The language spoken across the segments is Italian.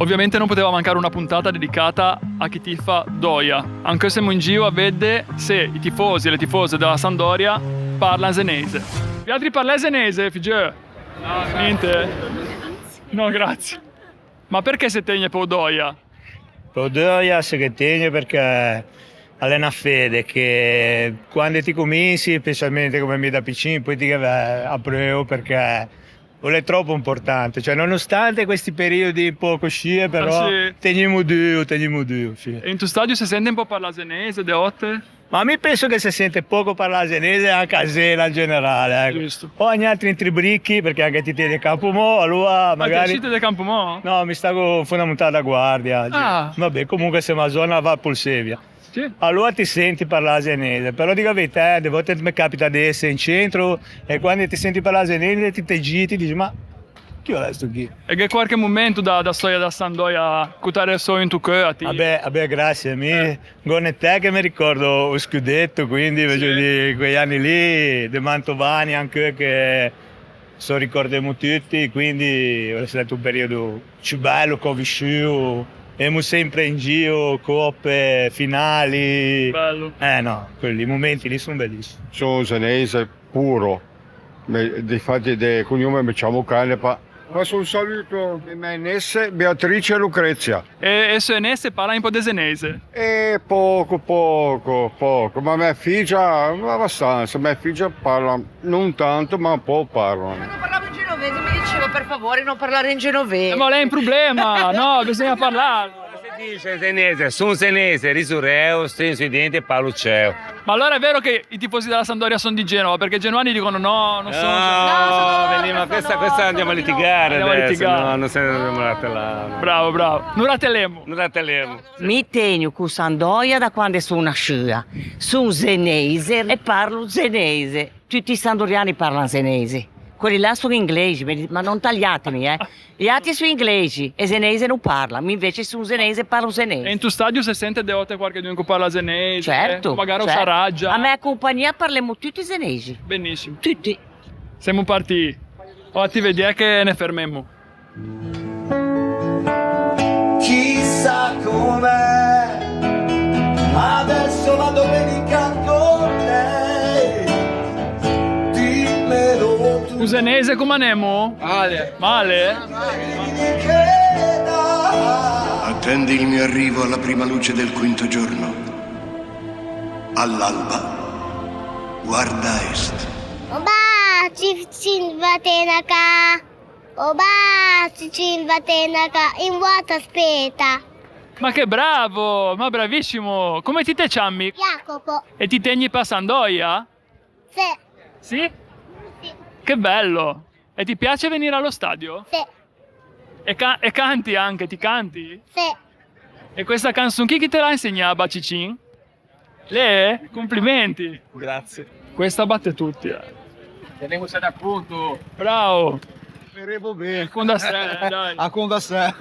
Ovviamente non poteva mancare una puntata dedicata a chi tifa Doia. Anche siamo in giro a vedere se i tifosi e le tifose della Sampdoria parlano senese. Gli altri parlano senese, figlio? No, niente? No, grazie. Ma perché se tegne per Doia? Per Doia si tiene perché è una fede che quando ti cominci, specialmente come mi da piccino, poi ti approvo perché è troppo importante, cioè nonostante questi periodi un po' così, però sì. teniamo due, sì. E in tuo stadio si sente un po' parlare senese, de otte? Ma mi penso che si sente poco parlare senese anche a Sela in generale, ecco. Giusto. O ogni altro in tribricchi, perché anche ti tieni campo mo, allora magari... Ma ti del campo mo? No, mi stavo fondamentale da guardia. Ah. Vabbè, comunque se la zona va a Pulsevia. Sì. Allora ti senti parlare senese, però dico la verità, a volte mi capita di essere in centro e quando ti senti parlare senese ti giri, dici ma chi è questo qui? E che qualche momento da storia da Sampdoria cutare solo in tu cuore? Vabbè, grazie, con te che mi ricordo lo scudetto, quindi voglio dire, quegli anni lì, di Mantovani anche che ricordiamo tutti, quindi è stato un periodo più bello che ho vissuto. Siamo sempre in giro, coppe, finali. Bello. No, quelli momenti lì sono bellissimi. Sono senese puro. Difatti del cognome mi chiamo Canepa. Faccio un saluto di me Nesse, Beatrice e Lucrezia. E senese parla un po' di senese? Poco. Ma mia figlia, abbastanza. Mia figlia parla non tanto, ma un po' parla. Non parlavo in genovese, mi diceva per favore non parlare in genovese. Ma lei è un problema, no, bisogna parlare. Dice senese, sono senese, risurreo, stringo i denti e parlo ceo. Ma allora è vero che i tifosi della Sampdoria sono di Genova? Perché i genuani dicono no, non sono. Ma questa andiamo a litigare Andiamo a adesso. litigare. No, non se ne là. Bravo. Non ratelemo. Mi tengo con Sampdoria da quando sono nasciuta. Sono senese e parlo senese. Tutti i sandoriani parlano senese. Quelli là sono inglesi, ma non tagliatemi, Gli altri sono inglesi e senese non parla, invece sono senese e parlo E senese. in tuo stadio si sente de volte qualche che parla senese? Certo. Magari certo. Saraggia. A me compagnia parliamo tutti senesi. Benissimo. Tutti. Siamo partiti. Ora ti vedi che ne fermiamo. Chissà com'è, adesso la domenica con lei, dimmelo tu. Senese come andiamo? Male? Attendi il mio arrivo alla prima luce del quinto giorno. All'alba, guarda a est. Oba, Cilvatenaka. Oba, Cilvatenaka. In vuoto aspetta. Ma che bravo, ma bravissimo. Come ti te chiami? Jacopo. E ti tegni per Sampdoria? Sì. Sì? Che bello. E ti piace venire allo stadio? Sì. E canti anche, ti canti? Sì. E questa canzone chi te l'ha insegnata, Cicin? Lei? Complimenti. Grazie. Questa batte tutti. Teniamo sempre appunto. Bravo. Speriamo bene. Con da sé, dai. A conda sé.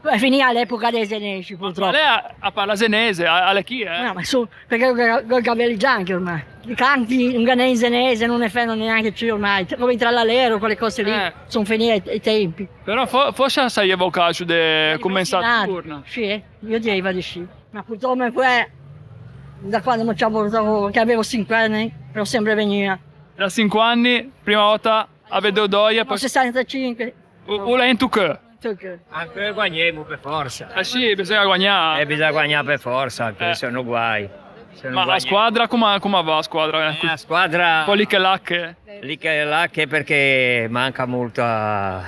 Beh, finì all'epoca dei senesi, Ma purtroppo. lei parla senese, alle chi, No, ma su, perché ho i capelli bianchi ormai. I canti in ghanese senese non ne fanno neanche più ormai. Come tra l'alero, quelle cose lì, sono finiti i tempi. Però forse sai evocare su de commensati turno. Sì, io direi di sì. Ma purtroppo qua, da quando non ci avevo, che avevo 5 anni, però sempre veniva. Da 5 anni, prima volta a vedere Doia, poi 65. O lei in tu che? Anche guagniamo per forza. Sì, bisogna guadagnare. Bisogna guadagnare per forza, perché sono guai. Ma la squadra come va la squadra? La squadra Un po' lì che lacche? lì che là che perché manca molta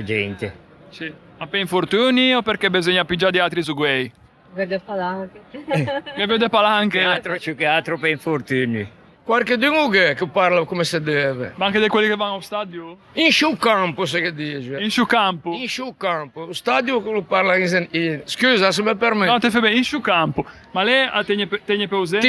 gente. Sì. Ma per infortuni o perché bisogna pigiare di altri su guai? Vede palanche. Che vede palanche? Che altro per infortuni. Qualche uno che parla come si deve. Ma anche di quelli che vanno allo stadio? In su campo, se che dice. In su campo? In su campo. Lo stadio lo parla in... Scusa, se mi permetti. No, te fai bene, in su campo. Ma lei tiene per Usena?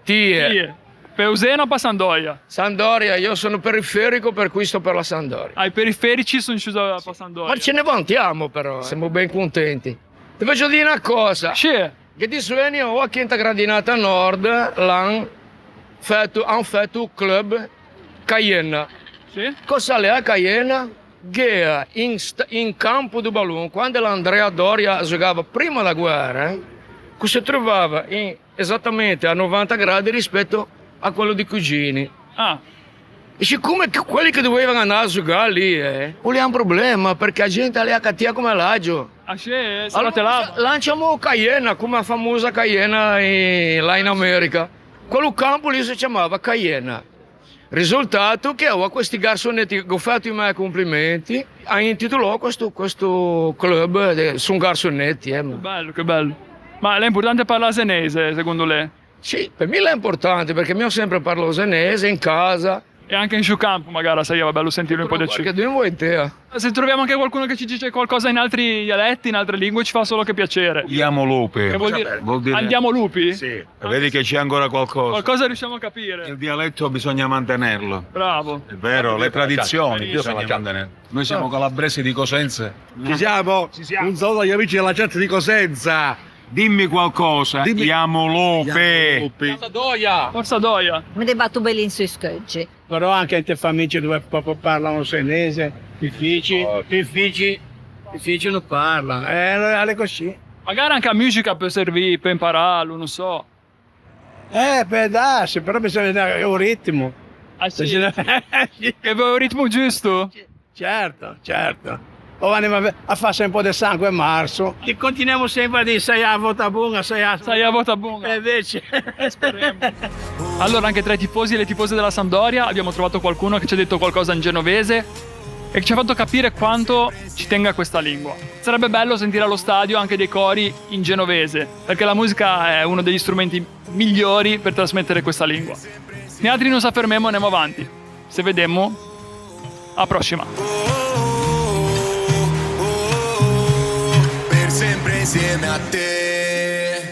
Tie. Per Usena o per Sampdoria? Sampdoria, io sono periferico, per cui sto per la Sampdoria. I periferici sono sceso per Sampdoria. Ma ce ne vantiamo però, siamo ben contenti. Ti faccio dire una cosa. Sì. Che ti suoni o a Quinta Gradinata Nord, hanno fatto un club Cayenne. Sì? Cosa le a Cayenne? che in campo di Ballon, quando l'Andrea Doria giocava prima la guerra, che si trovava esattamente a 90 gradi rispetto a quello di Cugini. E siccome quelli che dovevano andare a giocare lì, volevano un problema, perché la gente è a cattiva come l'agio. Allora, lanciamo Cayena, come la famosa Cayena là in America. Quello campo lì si chiamava Cayena. Risultato che a questi garzonetti che ho fatto i miei complimenti, ha intitolato questo club, sono garzonetti. Che bello, che bello. Ma è importante parlare senese, secondo lei? Sì, per me è importante, perché io ho sempre parlato senese in casa. E anche in campo magari sarebbe bello sentire un po' di Perché di nuovo in te. Se troviamo anche qualcuno che ci dice qualcosa in altri dialetti, in altre lingue, ci fa solo che piacere. Andiamo lupi. Che vuol dire? Andiamo lupi? Sì. Vedi che c'è ancora qualcosa. Qualcosa riusciamo a capire. Il dialetto bisogna mantenerlo. Bravo. È vero, le tradizioni bisogna mantenere. Noi siamo calabresi di Cosenza. Ci siamo? Un saluto agli amici della chat di Cosenza. Dimmi qualcosa. Andiamo lupi. Forza Doia. Forza Doia. Mi debatto belli in sui scoggi. Però anche in te famiglie dove proprio parlano senese, i figli non parlano. È così. Magari anche a musica per servire, per impararlo, non so. Per darsi, però bisogna dare un ritmo. Sì. Che aveva un ritmo giusto? Certo. O andiamo a fare sempre un po' di sangue a marzo. E continuiamo sempre a dire sei a vota buona, sei a vota buona. E invece. Allora, anche tra i tifosi e le tifose della Sampdoria abbiamo trovato qualcuno che ci ha detto qualcosa in genovese e che ci ha fatto capire quanto ci tenga questa lingua. Sarebbe bello sentire allo stadio anche dei cori in genovese, perché la musica è uno degli strumenti migliori per trasmettere questa lingua. Noi altri non soffermiamo, andiamo avanti. Se vedemmo, a prossima. Sempre insieme a te.